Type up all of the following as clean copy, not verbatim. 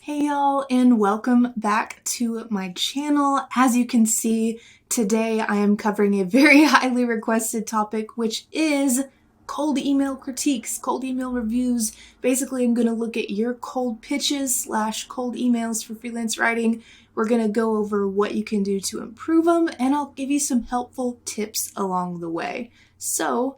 Hey y'all, and welcome back to my channel. As you can see, today I am covering a very highly requested topic, which is cold email critiques, cold email reviews. Basically, I'm going to look at your cold pitches / cold emails for freelance writing. We're going to go over what you can do to improve them, and I'll give you some helpful tips along the way. So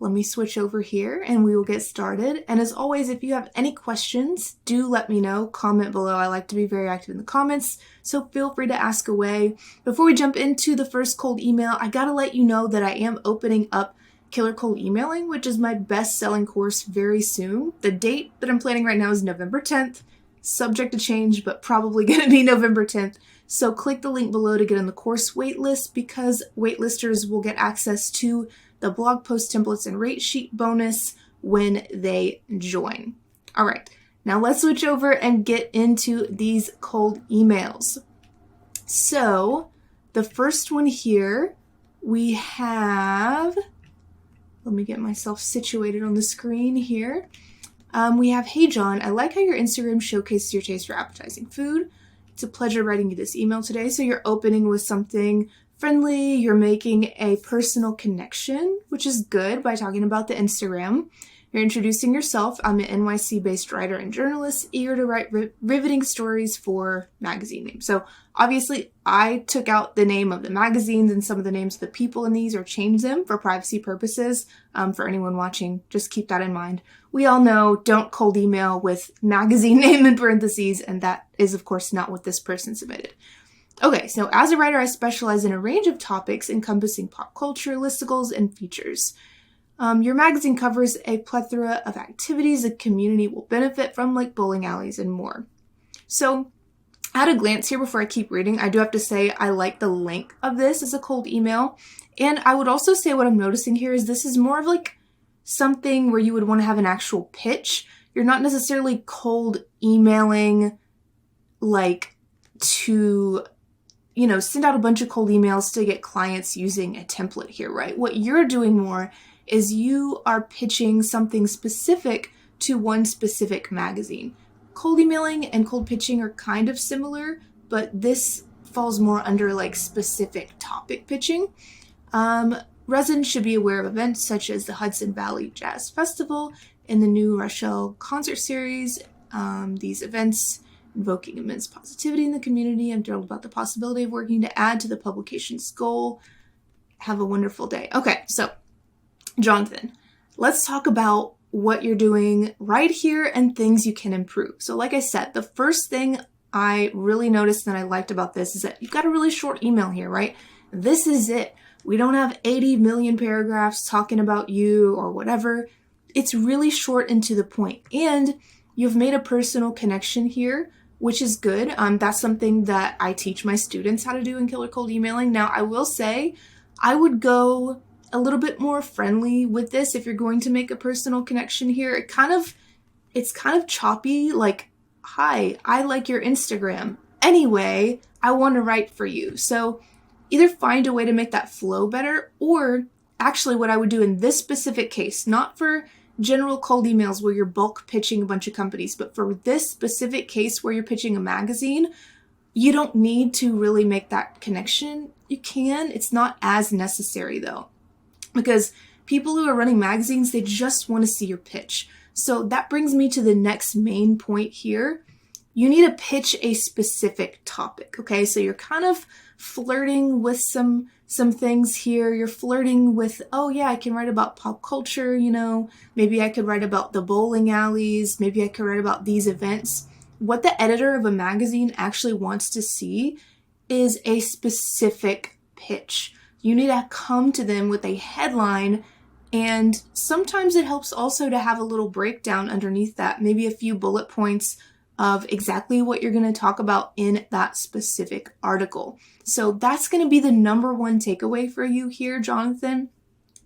let me switch over here and we will get started. And as always, if you have any questions, do let me know. Comment below. I like to be very active in the comments, so feel free to ask away. Before we jump into the first cold email, I gotta let you know that I am opening up Killer Cold Emailing, which is my best-selling course, very soon. The date that I'm planning right now is November 10th. Subject to change, but probably gonna be November 10th. So click the link below to get on the course waitlist, because waitlisters will get access to the blog post templates and rate sheet bonus when they join. All right, now let's switch over and get into these cold emails. So the first one here, we have, let me get myself situated on the screen here. We have, "Hey John, I like how your Instagram showcases your taste for appetizing food. It's a pleasure writing you this email today." So you're opening with something friendly, you're making a personal connection, which is good by talking about the Instagram. You're introducing yourself. "I'm an NYC-based writer and journalist, eager to write riveting stories for magazine names." So obviously I took out the name of the magazines and some of the names of the people in these, or changed them for privacy purposes. For anyone watching, just keep that in mind. We all know, don't cold email with magazine name in parentheses, and that is of course not what this person submitted. Okay, so as a writer, I specialize in a range of topics encompassing pop culture, listicles, and features. Your magazine covers a plethora of activities the community will benefit from, like bowling alleys and more. So at a glance here, before I keep reading, I do have to say I like the length of this as a cold email. And I would also say what I'm noticing here is this is more of like something where you would want to have an actual pitch. You're not necessarily cold emailing like to, send out a bunch of cold emails to get clients using a template here, right? What you're doing more is you are pitching something specific to one specific magazine. Cold emailing and cold pitching are kind of similar, but this falls more under like specific topic pitching. Residents should be aware of events such as the Hudson Valley Jazz Festival and the new Rochelle concert series. These events invoking immense positivity in the community. I'm thrilled about the possibility of working to add to the publication's goal. Have a wonderful day. Okay, so Jonathan, let's talk about what you're doing right here and things you can improve. So like I said, the first thing I really noticed that I liked about this is that you've got a really short email here, right? This is it. We don't have 80 million paragraphs talking about you or whatever. It's really short and to the point. And you've made a personal connection here, which is good. That's something that I teach my students how to do in Killer Cold Emailing. Now, I will say I would go a little bit more friendly with this if you're going to make a personal connection here. It's kind of choppy, like, "Hi, I like your Instagram. Anyway, I want to write for you." So either find a way to make that flow better, or actually what I would do in this specific case, not for general cold emails where you're bulk pitching a bunch of companies, but for this specific case where you're pitching a magazine, you don't need to really make that connection. You can. It's not as necessary though, because people who are running magazines, they just want to see your pitch. So that brings me to the next main point here. You need to pitch a specific topic, okay? So you're kind of flirting with some things here. You're flirting with, "Oh yeah, I can write about pop culture, maybe I could write about the bowling alleys, maybe I could write about these events." What the editor of a magazine actually wants to see is a specific pitch. You need to come to them with a headline, and sometimes it helps also to have a little breakdown underneath that, maybe a few bullet points of exactly what you're going to talk about in that specific article. So that's going to be the number one takeaway for you here, Jonathan.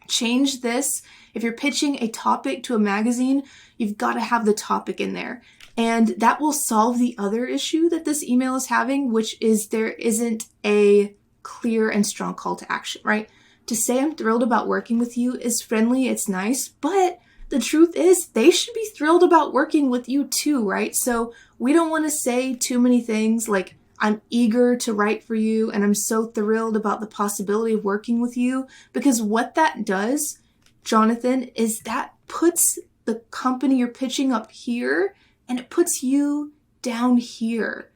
Change this. If you're pitching a topic to a magazine, you've got to have the topic in there. And that will solve the other issue that this email is having, which is there isn't a clear and strong call to action, right? To say "I'm thrilled about working with you" is friendly, it's nice, but the truth is they should be thrilled about working with you too, right? So we don't want to say too many things like, I'm eager to write for you and I'm so thrilled about the possibility of working with you, because what that does, Jonathan, is that puts the company you're pitching up here and it puts you down here.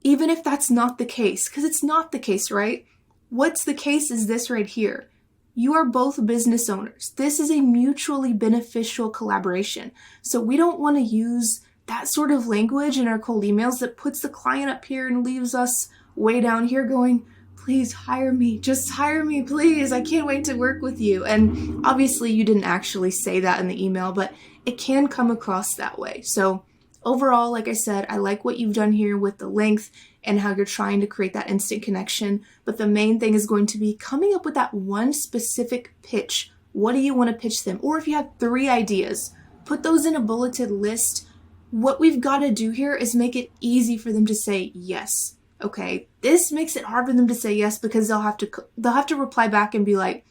Even if that's not the case, because it's not the case, right? What's the case is this right here. You are both business owners. This is a mutually beneficial collaboration. So we don't want to use that sort of language in our cold emails that puts the client up here and leaves us way down here going, please hire me, just hire me, please. I can't wait to work with you. And obviously you didn't actually say that in the email, but it can come across that way. So overall, like I said, I like what you've done here with the length and how you're trying to create that instant connection. But the main thing is going to be coming up with that one specific pitch. What do you want to pitch them? Or if you have 3 ideas, put those in a bulleted list. What we've got to do here is make it easy for them to say yes. Okay, this makes it hard for them to say yes because they'll have to reply back and be like,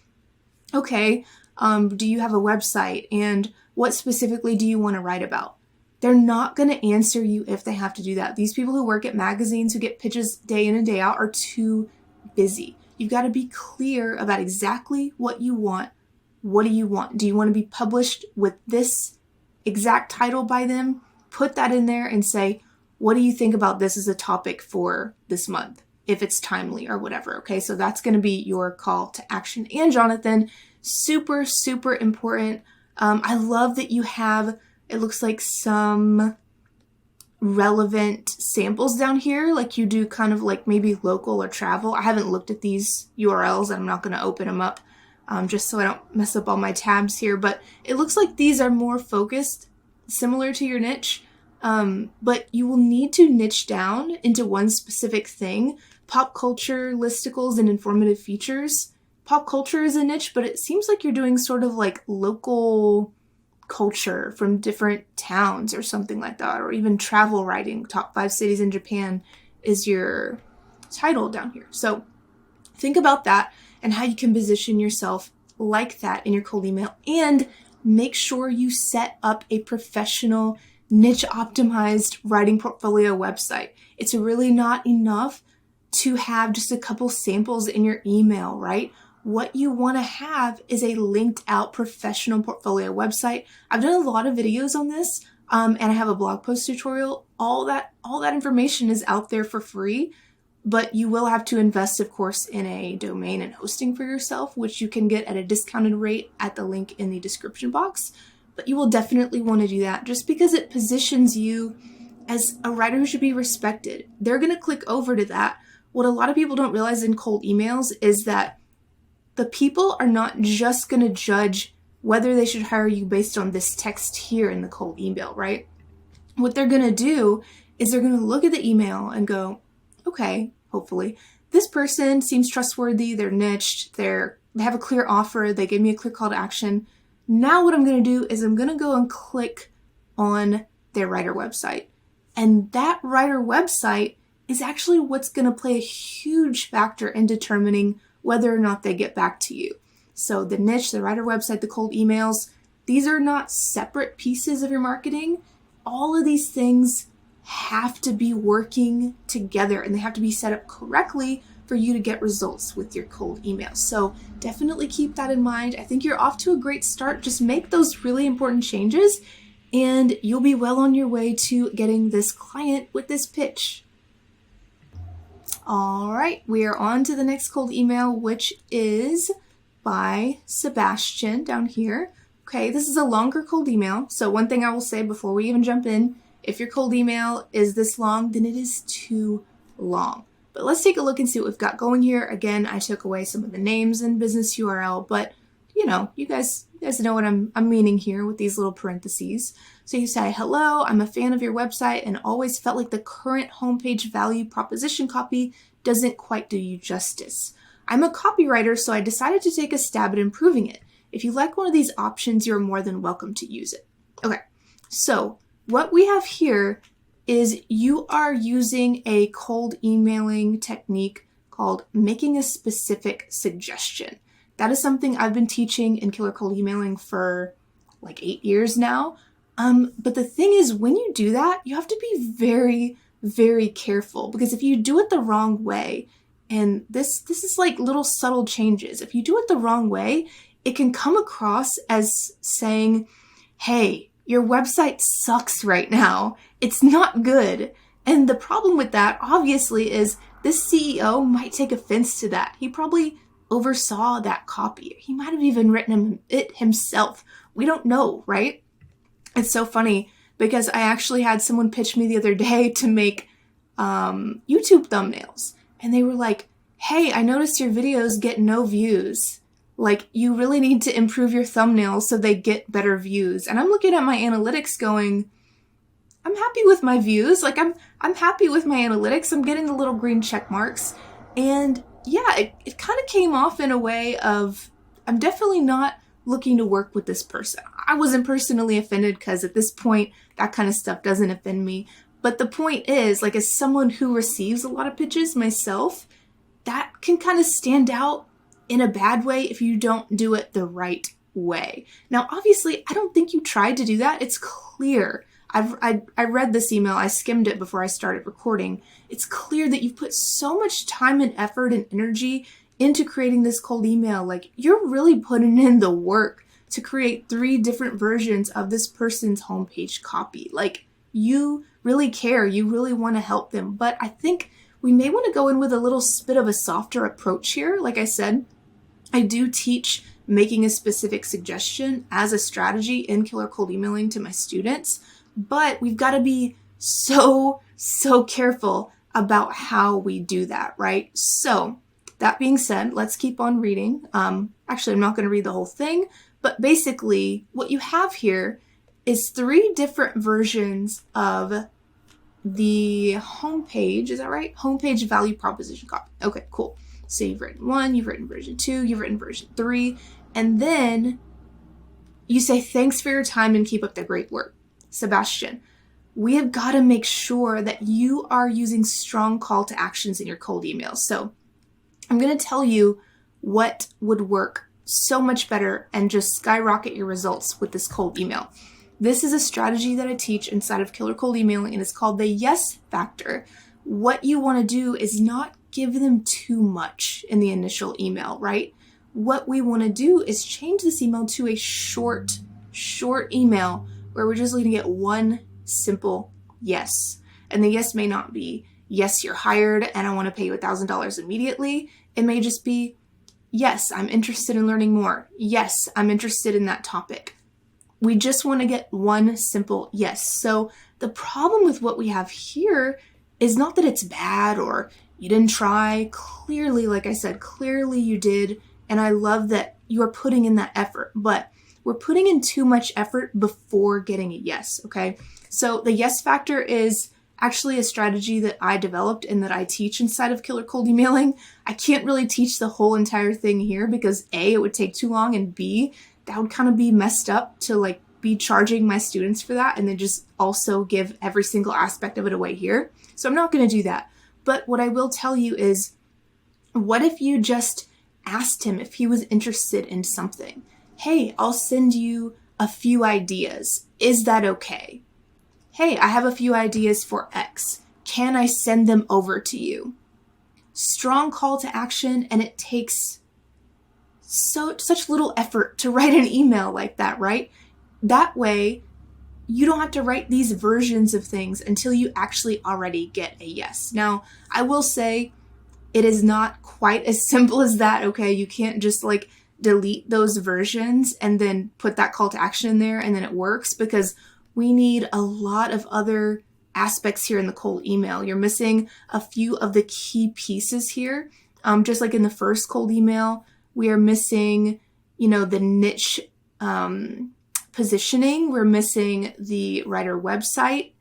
okay, do you have a website? And what specifically do you want to write about? They're not going to answer you if they have to do that. These people who work at magazines, who get pitches day in and day out, are too busy. You've got to be clear about exactly what you want. What do you want? Do you want to be published with this exact title by them? Put that in there and say, what do you think about this as a topic for this month, if it's timely or whatever, okay? So that's going to be your call to action. And Jonathan, super, super important. I love that you have, it looks like some relevant samples down here, like you do kind of like maybe local or travel. I haven't looked at these URLs. I'm not going to open them up just so I don't mess up all my tabs here, but it looks like these are more focused, similar to your niche. But you will need to niche down into one specific thing. Pop culture, listicles, and informative features. Pop culture is a niche, but it seems like you're doing sort of like local culture from different towns or something like that, or even travel writing. Top 5 cities in Japan is your title down here. So think about that and how you can position yourself like that in your cold email, and make sure you set up a professional niche optimized writing portfolio website. It's really not enough to have just a couple samples in your email, right? What you want to have is a linked out professional portfolio website. I've done a lot of videos on this, and I have a blog post tutorial. All that information is out there for free, but you will have to invest, of course, in a domain and hosting for yourself, which you can get at a discounted rate at the link in the description box. But you will definitely want to do that just because it positions you as a writer who should be respected. They're going to click over to that. What a lot of people don't realize in cold emails is that the people are not just going to judge whether they should hire you based on this text here in the cold email, right? What they're going to do is they're going to look at the email and go, okay, hopefully, this person seems trustworthy, they're niched, they have a clear offer, they gave me a clear call to action. Now what I'm going to do is I'm going to go and click on their writer website. And that writer website is actually what's going to play a huge factor in determining whether or not they get back to you. So the niche, the writer website, the cold emails, these are not separate pieces of your marketing. All of these things have to be working together and they have to be set up correctly for you to get results with your cold emails. So definitely keep that in mind. I think you're off to a great start. Just make those really important changes and you'll be well on your way to getting this client with this pitch. All right, we are on to the next cold email, which is by Sebastian down here. Okay, this is a longer cold email. So one thing I will say before we even jump in, if your cold email is this long, then it is too long. But let's take a look and see what we've got going here. Again, I took away some of the names and business URL, but you guys know what I'm meaning here with these little parentheses. So you say, hello, I'm a fan of your website and always felt like the current homepage value proposition copy doesn't quite do you justice. I'm a copywriter, so I decided to take a stab at improving it. If you like one of these options, you're more than welcome to use it. Okay, so what we have here is you are using a cold emailing technique called making a specific suggestion. That is something I've been teaching in Killer Cold Emailing for like 8 years now. But the thing is, when you do that, you have to be very, very careful, because if you do it the wrong way, and this is like little subtle changes, if you do it the wrong way, it can come across as saying, hey, your website sucks right now. It's not good. And the problem with that, obviously, is this CEO might take offense to that. He probably oversaw that copy. He might have even written it himself. We don't know, right? It's so funny because I actually had someone pitch me the other day to make YouTube thumbnails. And they were like, hey, I noticed your videos get no views. Like, you really need to improve your thumbnails so they get better views. And I'm looking at my analytics going, I'm happy with my views. Like, I'm happy with my analytics. I'm getting the little green check marks. And yeah, it kind of came off in a way of, I'm definitely not looking to work with this person. I wasn't personally offended because at this point, that kind of stuff doesn't offend me. But the point is, like, as someone who receives a lot of pitches myself, that can kind of stand out in a bad way if you don't do it the right way. Now, obviously, I don't think you tried to do that. It's clear. I read this email. I skimmed it before I started recording. It's clear that you've put so much time and effort and energy into creating this cold email. Like, you're really putting in the work to create 3 different versions of this person's homepage copy. Like, you really care. You really want to help them. But I think we may want to go in with a little bit of a softer approach here. Like I said, I do teach making a specific suggestion as a strategy in killer cold emailing to my students, but we've got to be so careful about how we do that, right? So that being said, let's keep on reading. Actually, I'm not going to read the whole thing, but basically what you have here is 3 different versions of the homepage. Is that right? Homepage value proposition copy. Okay, cool. So you've written 1, you've written version 2, you've written version 3, and then you say, thanks for your time and keep up the great work. Sebastian, we have got to make sure that you are using strong call to actions in your cold emails. So I'm going to tell you what would work so much better and just skyrocket your results with this cold email. This is a strategy that I teach inside of Killer Cold Emailing, and it's called the yes factor. What you want to do is not give them too much in the initial email, right? What we want to do is change this email to a short email where we're just going to get one simple yes. And the yes may not be, yes, you're hired and I want to pay you $1,000 immediately. It may just be, yes, I'm interested in learning more. Yes, I'm interested in that topic. We just want to get one simple yes. So the problem with what we have here is not that it's bad or you didn't try. Clearly, like I said, clearly you did. And I love that you are putting in that effort, but we're putting in too much effort before getting a yes, okay? So the yes factor is actually a strategy that I developed and that I teach inside of Killer Cold Emailing. I can't really teach the whole entire thing here because A, it would take too long, and B, that would kind of be messed up to like be charging my students for that and then just also give every single aspect of it away here. So I'm not going to do that. But what I will tell you is, what if you just asked him if he was interested in something? Hey, I'll send you a few ideas. Is that okay? Hey, I have a few ideas for X. Can I send them over to you? Strong call to action, and it takes such little effort to write an email like that, right? That way, you don't have to write these versions of things until you actually already get a yes. Now, I will say it is not quite as simple as that, okay? You can't just like delete those versions and then put that call to action in there and then it works, because we need a lot of other aspects here in the cold email. You're missing a few of the key pieces here. Just like in the first cold email, we are missing, the niche positioning. We're missing the writer website.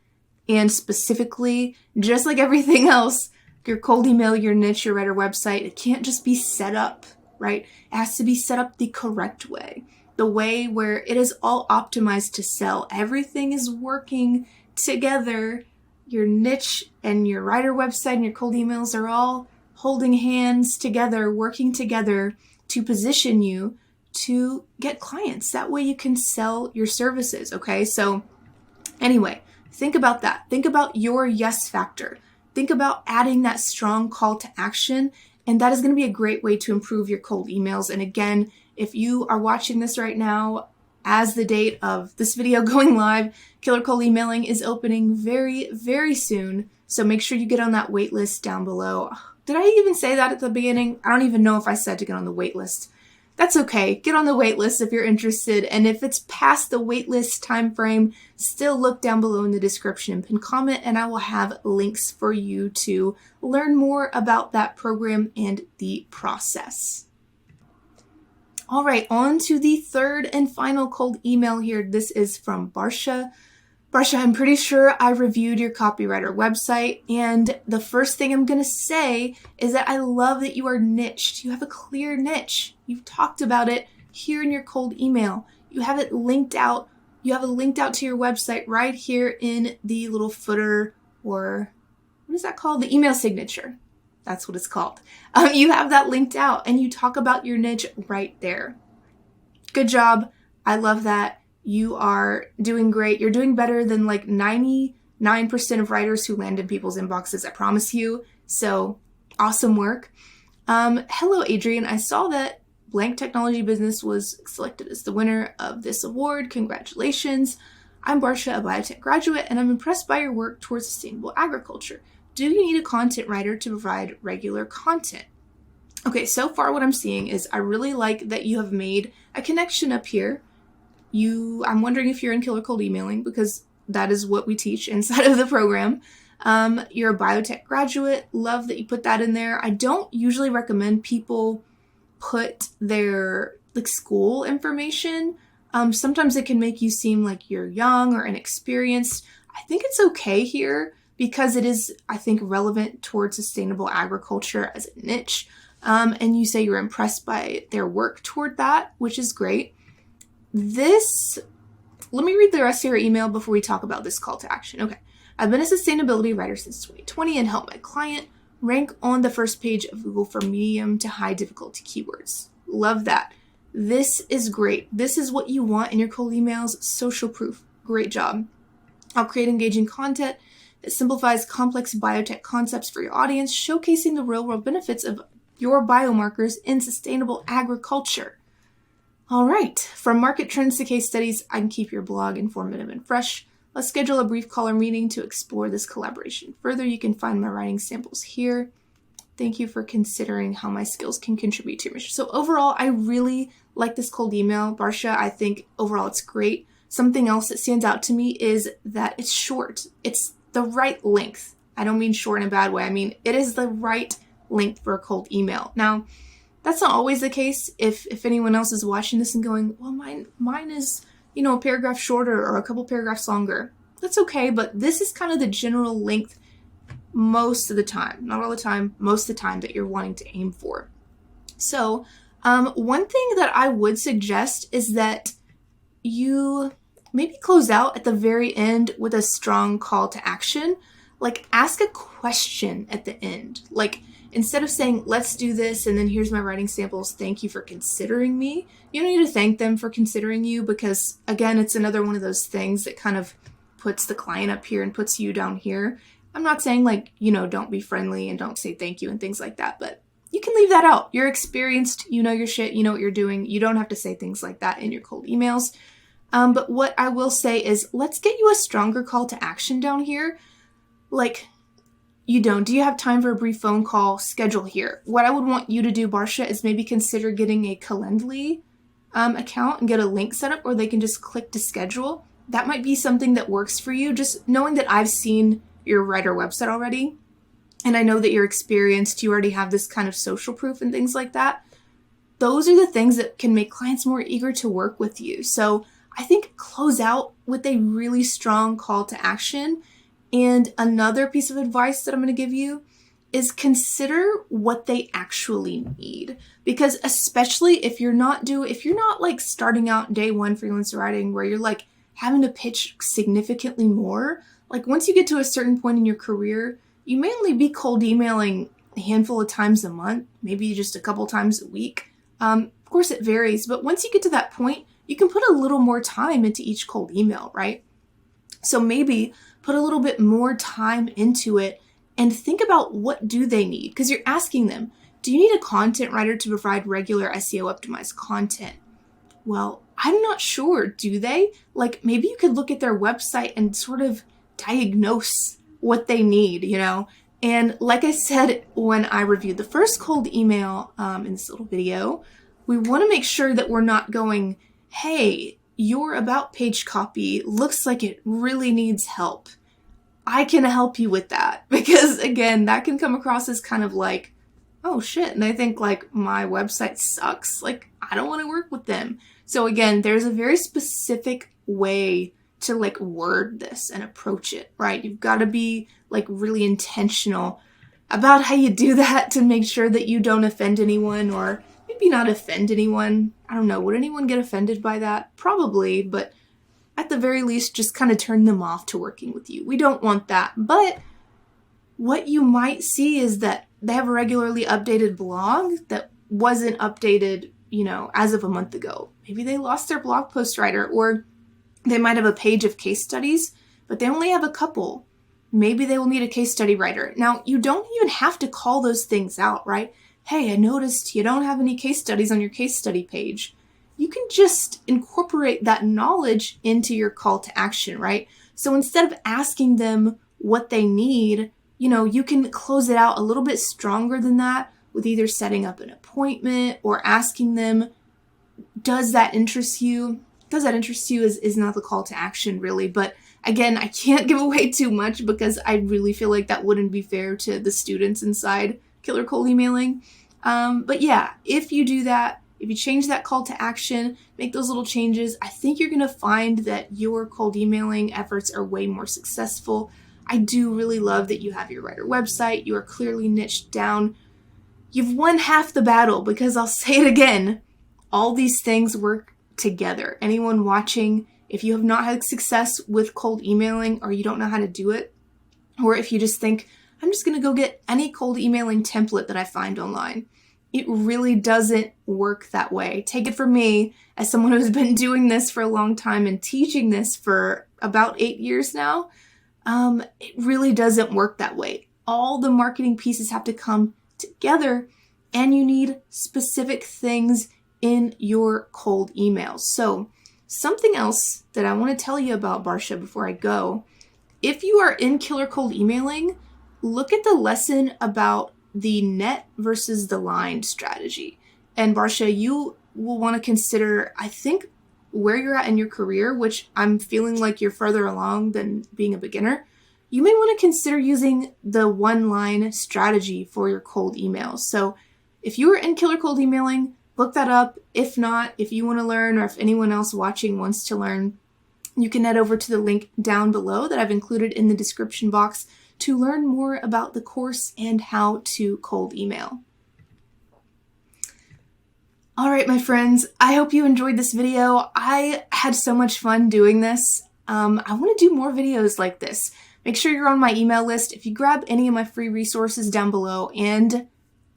And specifically, just like everything else, your cold email, your niche, your writer website, it can't just be set up, right? It has to be set up the correct way. The way where it is all optimized to sell. Everything is working together. Your niche and your writer website and your cold emails are all holding hands together, working together to position you. to get clients. That way you can sell your services, okay? So anyway, think about that. Think about your yes factor. Think about adding that strong call to action, and that is going to be a great way to improve your cold emails. And again, if you are watching this right now, as the date of this video going live, Killer Cold Emailing is opening very, very soon. So make sure you get on that wait list down below. Did I even say that at the beginning? I don't even know if I said to get on the wait list. That's okay. Get on the wait list if you're interested. And if it's past the wait list time frame, still look down below in the description and pin comment, and I will have links for you to learn more about that program and the process. All right, on to the third and final cold email here. This is from Barsha. Barsha, I'm pretty sure I reviewed your copywriter website, and the first thing I'm going to say is that I love that you are niched. You have a clear niche. You've talked about it here in your cold email. You have it linked out. You have it linked out to your website right here in the little footer, or what is that called? The email signature. That's what it's called. You have that linked out, and you talk about your niche right there. Good job. I love that. You are doing great. You're doing better than like 99% of writers who land in people's inboxes, I promise you. So awesome work. Hello, Adrian. I saw that Blank Technology Business was selected as the winner of this award. Congratulations. I'm Barsha, a biotech graduate, and I'm impressed by your work towards sustainable agriculture. Do you need a content writer to provide regular content? Okay, so far what I'm seeing is I really like that you have made a connection up here. I'm wondering if you're in Killer Cold Emailing, because that is what we teach inside of the program. You're a biotech graduate. Love that you put that in there. I don't usually recommend people put their school information. Sometimes it can make you seem like you're young or inexperienced. I think it's okay here because it is, I think, relevant towards sustainable agriculture as a niche. And you say you're impressed by their work toward that, which is great. Let me read the rest of your email before we talk about this call to action. Okay. I've been a sustainability writer since 2020 and helped my client rank on the first page of Google for medium to high difficulty keywords. Love that. This is great. This is what you want in your cold emails. Social proof. Great job. I'll create engaging content that simplifies complex biotech concepts for your audience, showcasing the real-world benefits of your biomarkers in sustainable agriculture. All right, from market trends to case studies, I can keep your blog informative and fresh. Let's schedule a brief call or meeting to explore this collaboration further. You can find my writing samples here. Thank you for considering how my skills can contribute to your mission. So overall, I really like this cold email. Barsha, I think overall it's great. Something else that stands out to me is that it's short. It's the right length. I don't mean short in a bad way. I mean, it is the right length for a cold email. Now, that's not always the case. If anyone else is watching this and going, well, mine is, a paragraph shorter or a couple paragraphs longer. That's okay, but this is kind of the general length most of the time. Not all the time, most of the time that you're wanting to aim for. So, one thing that I would suggest is that you maybe close out at the very end with a strong call to action. Like, ask a question at the end. Like, instead of saying, let's do this, and then here's my writing samples, thank you for considering me. You don't need to thank them for considering you because, again, it's another one of those things that kind of puts the client up here and puts you down here. I'm not saying, don't be friendly and don't say thank you and things like that, but you can leave that out. You're experienced, you know your shit, you know what you're doing. You don't have to say things like that in your cold emails. But what I will say is, let's get you a stronger call to action down here. Do you have time for a brief phone call? Schedule here. What I would want you to do, Barsha, is maybe consider getting a Calendly account and get a link set up, or they can just click to schedule. That might be something that works for you. Just knowing that I've seen your writer website already, and I know that you're experienced, you already have this kind of social proof and things like that. Those are the things that can make clients more eager to work with you. So I think close out with a really strong call to action. And another piece of advice that I'm going to give you is consider what they actually need. Because especially if you're not starting out day one freelance writing where you're having to pitch significantly more, once you get to a certain point in your career, you may only be cold emailing a handful of times a month, maybe just a couple times a week. Of course, it varies, but once you get to that point, you can put a little more time into each cold email, right? So maybe put a little bit more time into it and think about what do they need? Because you're asking them, do you need a content writer to provide regular SEO optimized content? Well, I'm not sure. Do they? Like, maybe you could look at their website and sort of diagnose what they need, you know? And like I said, when I reviewed the first cold email in this little video, we want to make sure that we're not going, hey, your about page copy looks like it really needs help. I can help you with that. Because again, that can come across as kind of like, oh shit, and they think like my website sucks. Like, I don't want to work with them. So again, there's a very specific way to like word this and approach it, right? You've got to be like really intentional about how you do that to make sure that you don't offend anyone, or maybe not offend anyone. I don't know. Would anyone get offended by that? Probably, but at the very least, just kind of turn them off to working with you. We don't want that. But what you might see is that they have a regularly updated blog that wasn't updated, you know, as of a month ago. Maybe they lost their blog post writer, or they might have a page of case studies, but they only have a couple. Maybe they will need a case study writer. Now, you don't even have to call those things out, right? Hey, I noticed you don't have any case studies on your case study page. You can just incorporate that knowledge into your call to action, right? So instead of asking them what they need, you know, you can close it out a little bit stronger than that with either setting up an appointment or asking them, does that interest you? Does that interest you is not the call to action really. But again, I can't give away too much because I really feel like that wouldn't be fair to the students inside Killer Cold Emailing. But yeah, if you do that, if you change that call to action, make those little changes, I think you're going to find that your cold emailing efforts are way more successful. I do really love that you have your writer website. You are clearly niched down. You've won half the battle, because I'll say it again, all these things work together. Anyone watching, if you have not had success with cold emailing, or you don't know how to do it, or if you just think, I'm just going to go get any cold emailing template that I find online, it really doesn't work that way. Take it from me, as someone who's been doing this for a long time and teaching this for about 8 years now. It really doesn't work that way. All the marketing pieces have to come together, and you need specific things in your cold emails. So something else that I want to tell you about, Barsha, before I go, if you are in Killer Cold Emailing, look at the lesson about the net versus the line strategy. And Barsha, you will want to consider, I think, where you're at in your career, which I'm feeling like you're further along than being a beginner. You may want to consider using the one-line strategy for your cold emails. So if you are in Killer Cold Emailing, look that up. If not, if you want to learn, or if anyone else watching wants to learn, you can head over to the link down below that I've included in the description box to learn more about the course and how to cold email. All right, my friends, I hope you enjoyed this video. I had so much fun doing this. I want to do more videos like this. Make sure you're on my email list. If you grab any of my free resources down below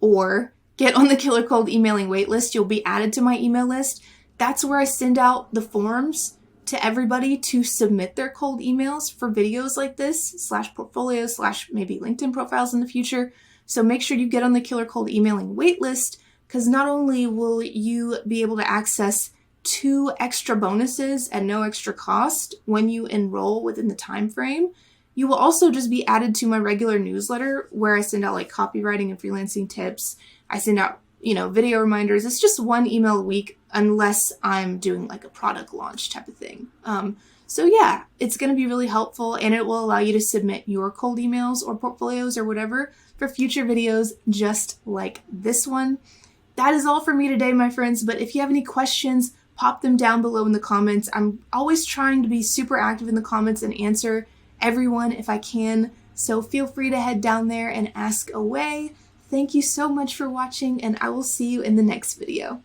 or get on the Killer Cold Emailing waitlist, you'll be added to my email list. That's where I send out the forms to everybody to submit their cold emails for videos like this, /portfolios, maybe LinkedIn profiles in the future. So make sure you get on the Killer Cold Emailing waitlist, because not only will you be able to access 2 extra bonuses at no extra cost when you enroll within the time frame, you will also just be added to my regular newsletter where I send out like copywriting and freelancing tips. I send out, video reminders. It's just 1 email a week unless I'm doing like a product launch type of thing. So yeah, it's going to be really helpful, and it will allow you to submit your cold emails or portfolios or whatever for future videos just like this one. That is all for me today, my friends. But if you have any questions, pop them down below in the comments. I'm always trying to be super active in the comments and answer everyone if I can. So feel free to head down there and ask away. Thank you so much for watching, and I will see you in the next video.